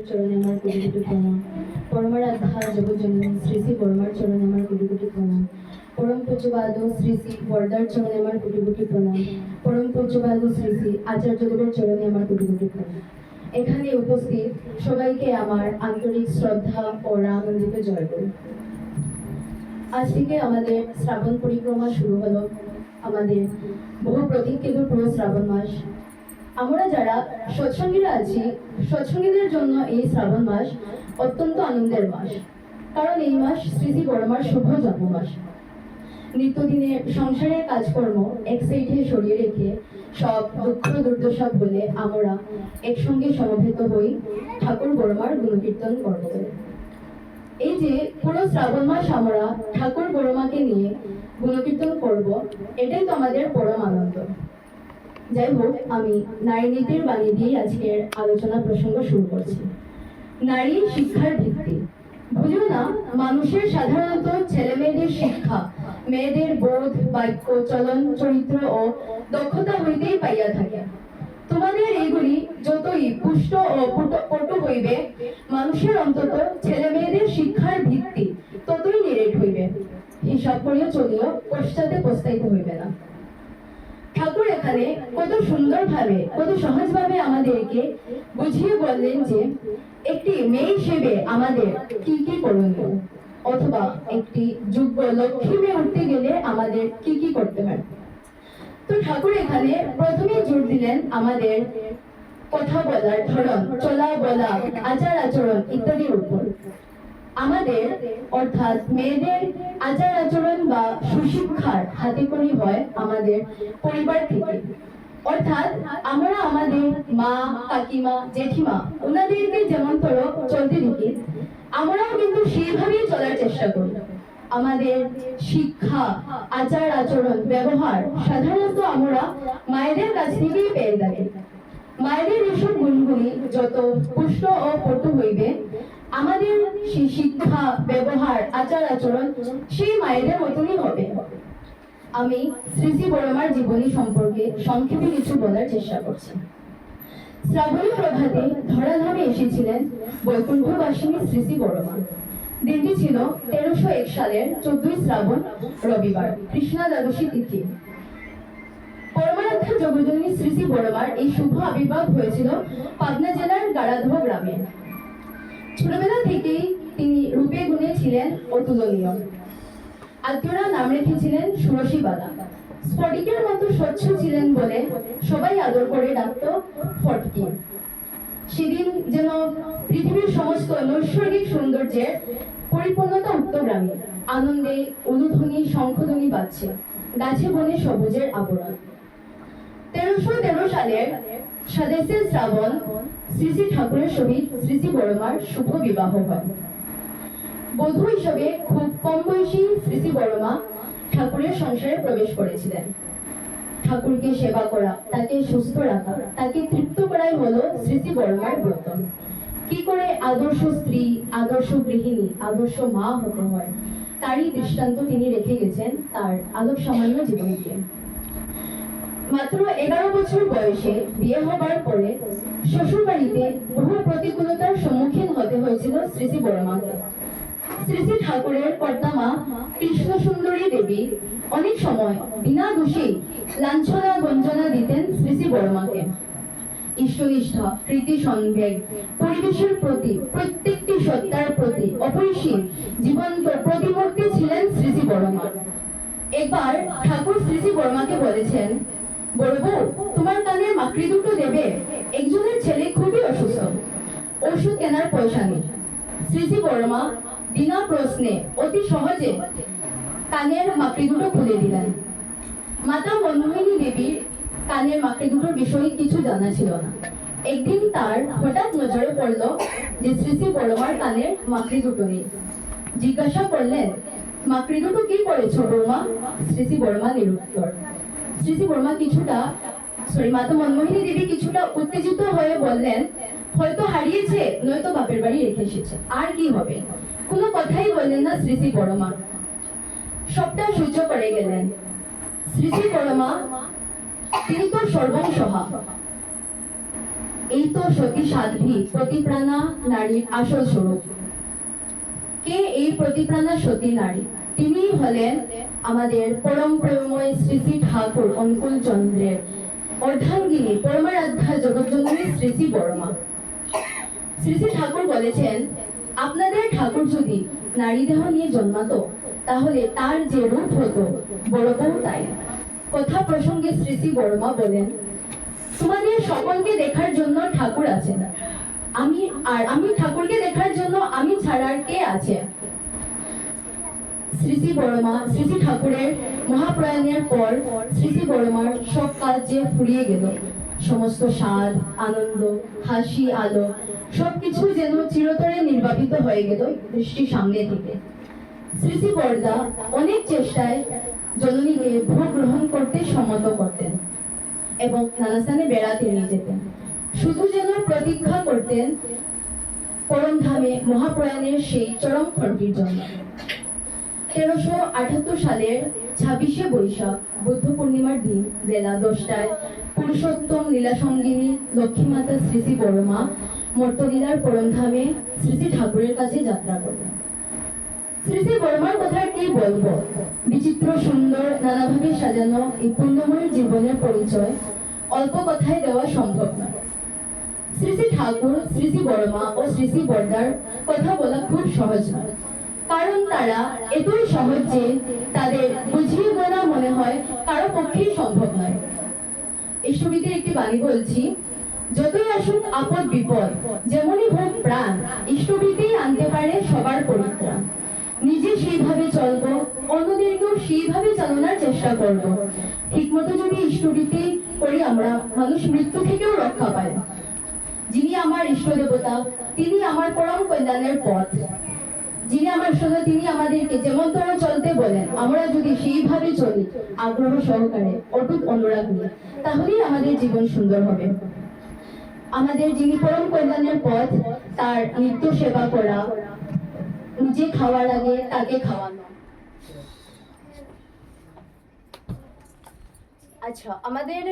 চরণে আমার কোটি কোটি প্রণাম। পরমারাধ্যা জগজ্জননী শ্রী শ্রী বর্মার চরণে আমার কোটি কোটি প্রণাম। পরম পূজ্যপাদ শ্রী শ্রী বরদার চরণে আমার কোটি কোটি প্রণাম। পরম পূজ্যপাদ শ্রী শ্রী আচার্যদেবের চরণে আমার কোটি কোটি প্রণাম। এখানে উপস্থিত সবাইকে আমার আন্তরিক শ্রদ্ধা ও আনন্দিত জয়গুরু। আজ থেকে আমাদের শ্রাবণ পরিক্রমা শুরু হলো, আমাদের বহু প্রতীক্ষিত পুরো শ্রাবণ মাস। আমরা যারা সৎসঙ্গীরা আছি, সৎসঙ্গীদের জন্য এই শ্রাবণ মাস অত্যন্ত আনন্দের মাস, কারণ এই মাস শ্রী শ্রী বড়মার শুভ জন্ম মাস। নিত্যদিনে সংসারের কাজকর্ম এক সাইডে সরিয়ে রেখে সব দুঃখ দুর্দশা বলে আমরা একসঙ্গে সমবেত হই ঠাকুর বড়মার গুণকীর্তন করব বলে। এই যে পুরো শ্রাবণ মাস আমরা ঠাকুর বড়মাকে নিয়ে গুণকীর্তন করব, এটাই তো আমাদের পরম আনন্দ। যাই হোক, আমি নারী নীতির বাণী দিয়ে আজকের আলোচনা প্রসঙ্গ শুরু করছি। নারী শিক্ষার ভিত্তি। বুঝো না, মানুষের সাধারণত ছেলে মেয়েদের শিক্ষা মেয়েদের বোধ, বাক্য, চলন, চরিত্র ও দক্ষতা হইতেই পাইয়া থাকে। তোমাদের এইগুলি যতই পুষ্ট ও পটু হইবে, মানুষের অন্তত ছেলে মেয়েদের শিক্ষার ভিত্তি ততই নিরেট হইবে। হিসাব করিয়া চলিও, পশ্চাতে পস্তাইতে হইবে না। ঠাকুর এখানে কত সুন্দরভাবে, কত সহজভাবে আমাদেরকে বুঝিয়ে বললেন যে একটি মেয়ে হিসেবে আমাদের কি কি করণীয়, অথবা একটি যোগ্য লক্ষ্মী মেয়ে উঠতে গেলে আমাদের কি কি করতে হয়। তো ঠাকুর এখানে প্রথমেই জোর দিলেন আমাদের কথা বলার ধরন, চলা বলা, আচার আচরণ ইত্যাদির উপর। আমাদের অর্থাৎ মেয়েদের আচার আচরণ বা সুশিক্ষার হাতেখড়ি হয় আমাদের পরিবার থেকে। অর্থাৎ আমরা আমাদের মা, কাকিমা, জেঠিমা ওনাদেরকে যেমন তরফ চলতে দেখি, আমরাও কিন্তু সেইভাবেই চলার চেষ্টা করি। আমাদের শিক্ষা, আচার আচরণ, ব্যবহার সাধারণত আমরা মায়েদের কাছ থেকেই পেয়ে থাকি। মায়েদের এসব গুণগুলি যত পুষ্ট ও পটু হইবে, আমাদের সেই শিক্ষা, ব্যবহার, আচার আচরণ সেই মায়েদের মতনই হবে। আমি শ্রী শ্রী বড়মার জীবনী সম্পর্কে সংক্ষেপে কিছু বলার চেষ্টা করছি। শ্রাবণী প্রভাতে ধরাধামে এসেছিলেন বৈকুণ্ঠবাসিনী শ্রী শ্রী বড়মা। দিনটি ছিল 1301 সালের 14ই শ্রাবণ, রবিবার, কৃষ্ণা দ্বাদশী তিথি। পরমারাধ্যা জগজ্জননী শ্রী শ্রী বড়মার এই শুভ আবির্ভাব হয়েছিল পাবনা জেলার গাড়াধো গ্রামে। ছোটবেলা থেকেই তিনি রূপে গুণে ছিলেন অতুলনীয়। আত্মীয়রা নাম রেখেছিলেন সুরসী বালা। স্ফটিকের মতো স্বচ্ছ ছিলেন বলে সবাই আদর করে ডাকত ফটকি। সেদিন যেন পৃথিবীর সমস্ত নৈসর্গিক সৌন্দর্যের পরিপূর্ণতা উক্ত গ্রামে। আনন্দে উলুধ্বনি, শঙ্খধ্বনি বাজছে, গাছে বনে সবুজের আবরণ। 1313 সালের 27 শ্রাবণ শ্রী শ্রী ঠাকুরের সহিত শ্রী শ্রী বড়মার শুভ বিবাহ হয়। বধূ হিসেবে খুব কম বয়সী শ্রী শ্রী বড়মা ঠাকুরের সংসারে প্রবেশ করেছিলেন। ঠাকুরকে সেবা করা, তাকে সুস্থ রাখা, তাকে তৃপ্ত করাই হলো শ্রী শ্রী বড়মার ব্রত। কি করে আদর্শ স্ত্রী, আদর্শ গৃহিণী, আদর্শ মা হতে হয়, তারই দৃষ্টান্ত তিনি রেখে গেছেন তার আলোক সামান্য জীবনীতে। মাত্র 11 বছর বয়সে বিয়ে হবার পরে শ্বশুর বাড়িতে বহু প্রতিকূলতার সম্মুখীন হতে হয়েছিল শ্রী শ্রী বড়মাকে। শ্রী শ্রী ঠাকুরের কর্তামা কৃষ্ণ সুন্দরী দেবী অনেক সময় বিনা দোষেই লাঞ্ছনা গঞ্জনা দিতেন শ্রী শ্রী বড়মাকে। ইষ্টনিষ্ঠা, প্রীতি সংবেগ, পরিবেশের প্রতি, প্রত্যেকটি সত্তার প্রতি অপরিসীম জীবন্ত প্রতিমূর্তি ছিলেন শ্রী শ্রী বড়মা। একবার ঠাকুর শ্রী শ্রী বড়মাকে বলেছেন, বড় বউ, তোমার কানের মাকড়ি দুটো দেবে, একজনের ছেলে খুবই অসুস্থ, ওষুধ কেনার পয়সা নেই। শ্রী শ্রী বড়মা বিনা প্রশ্নে অতি সহজে কানের মাকড়ি দুটো খুলে দিলেন। মাতা মনমোহিনী দেবীর কানের মাকড়ি দুটোর বিষয়ে কিছু জানা ছিল না। একদিন তার হঠাৎ নজরে পড়ল যে শ্রী শ্রী বড়মার কানের মাকড়ি দুটো নেই। জিজ্ঞাসা করলেন, মাকড়ি দুটো কি করেছো বৌমা? শ্রী শ্রী বড়মা নিরুত্তর। শ্রী শ্রী বড়মা মাতা মনমোহিনী দেবী কিছুটা উত্তেজিত হয়ে বললেন, হয়তো হারিয়েছে, নয়তো বাপের বাড়ি রেখে এসেছে, আর কি হবে। কোনো কথাই বললেন না শ্রী শ্রী বড়মা। সবটা সহ্য করে গেলেন। শ্রী শ্রী বড়মা তিনি তো সর্বংসহা, এই তো সতী সাধ্বী প্রতিপ্রাণা নারীর আসল স্বরূপ। কে এই প্রতিপ্রাণা সতী নারী? তিনি হলেন আমাদের পরম প্রেমময় শ্রী শ্রী ঠাকুর অনুকূল চন্দ্রের অর্ধাঙ্গিনী পরমারাধ্যা জগৎজননী শ্রী শ্রী বড়মা। শ্রী শ্রী ঠাকুর বলেছেন, আপনাদের ঠাকুর যদি নারী দেহ নিয়ে জন্মাতো তাহলে তার যে রূপ হতো বড় বউ তাই। কথা প্রসঙ্গে শ্রী শ্রী বড়মা বলেন, তোমাদের সকলকে দেখার জন্য ঠাকুর আছেন, আমি ঠাকুরকে দেখার জন্য আমি ছাড়া আর কে আছে? শ্রী শ্রী বড়মা শ্রী শ্রী ঠাকুরের মহাপ্রয়াণের পর শ্রী শ্রী বড়মার সব কাজ যে ফুরিয়ে গেল, সমস্ত স্বাদ আনন্দ হাসি আলো সবকিছু যেন চিরতরে নির্বাপিত হয়ে গেল দৃষ্টির সামনে থেকে। শ্রী শ্রী বড়দা অনেক চেষ্টায় জননীকে ভোগ গ্রহণ করতে সম্মত করতেন এবং নানা স্থানে বেড়াতে নিয়ে যেতেন, শুধু যেন প্রতীক্ষা করতেন পরমধামে মহাপ্রয়াণের সেই চরম ক্ষণটির জন্য। 1378 সালের 26শে বৈশাখ বুদ্ধ পূর্ণিমার দিন বেলা 10টায় পুরুষোত্তম লীলাসঙ্গিনী লক্ষ্মীমাতা শ্রী শ্রী বড়মা মর্তলীলার পরমধামে শ্রী শ্রী ঠাকুরের কাছে যাত্রা করলেন। শ্রী শ্রী বড়মার কথা কি বলবো, বিচিত্র সুন্দর নানাভাবে সাজানো এই পুণ্যময় জীবনের পরিচয় অল্প কথায় দেওয়া সম্ভব নয়। শ্রী শ্রী ঠাকুর শ্রী শ্রী বড়মা ও শ্রী শ্রী বড়দার কথা বলা খুব সহজ নয়, কারণ তারা এতই সহজ যে তাদের বুঝিয়ে বলা মনে হয় কারো পক্ষেই সম্ভব নয়। এই ছবিতে একটি বাণী বলছি, যতই আসুক আপদ বিপদ যেমনই হোক প্রাণ, ইষ্টবিতেই আনতে পারে সবার পরিত্রাণ। নিজে সেইভাবে চলবো, অন্যদেরকেও সেইভাবে চালানোর চেষ্টা করব। ঠিকমতো যদি ইষ্টবিতে করি আমরা, মানুষ মৃত্যু থেকেও রক্ষা পায়। যিনি আমার ইষ্ট দেবতা তিনি আমার পরম কল্যাণের পথ। যিনি আমার সঙ্গে তিনি আমাদেরকে যেমন তোরা চলতে বলেন, আমরা যদি সেইভাবে চলি আগ্রহ সহকারে অটুট অনুরাগ নিয়ে, তাহলেই আমাদের জীবন সুন্দর হবে। আমাদের যিনি পরম কল্যাণের পথ, তার নিত্য সেবা করা, নিজে খাওয়ার আগে তাকে খাওয়ানো। আচ্ছা, আমাদের